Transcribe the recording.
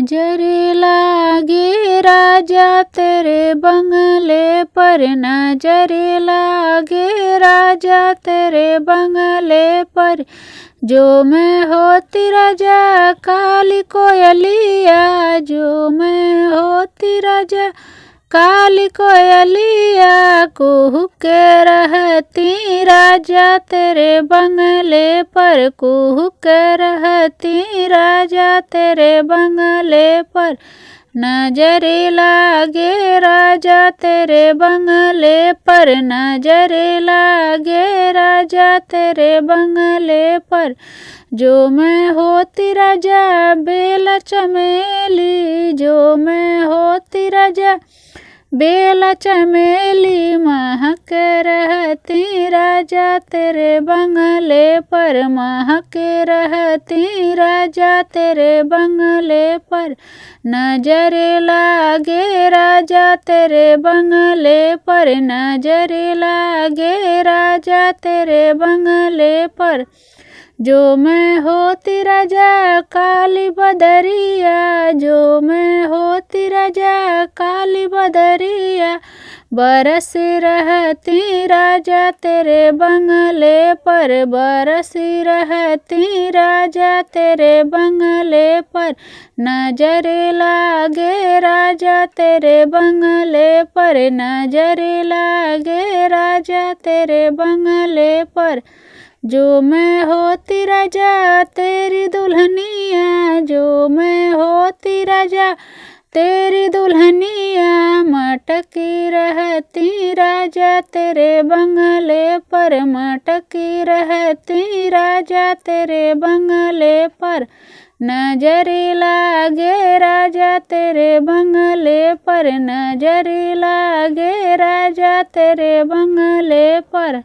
नजर लागे राजा तेरे बंगले पर, नजर लागे राजा तेरे बंगले पर। जो मैं होती राजा काली कोयलिया, जो मैं होती राजा काली कोयलिया, कुहू के रहती राजा तेरे बंगले पर, कुहू के रहती राजा तेरे बंगले पर। नजर लागे राजा तेरे बंगले पर, नजर लागे राजा तेरे बंगले पर। जो मैं होती राजा बेला चमेली, जो मैं होती राजा बेला चमेली, महक रहती राजा तेरे बंगले पर, महक रहती राजा तेरे बंगले पर। नजर लागे राजा तेरे बंगले पर, नजर लागे राजा तेरे बंगले पर। जो मैं होती राजा काली बदरिया, जो मैं होती राजा काली बदरिया, बरस रहती राजा तेरे बंगले पर, बरस रहती राजा तेरे बंगले पर। नजर लागे राजा तेरे बंगले पर, नजर लागे राजा तेरे बंगले पर। जो मैं होती राजा तेरी दुल्हनिया, जो मैं होती राजा तेरी दुल्हनिया, मटकी रहती राजा तेरे बंगले पर, मटकी रहती राजा तेरे बंगले पर। नजर लागे राजा तेरे बंगले पर, नजर लागे राजा तेरे बंगले पर।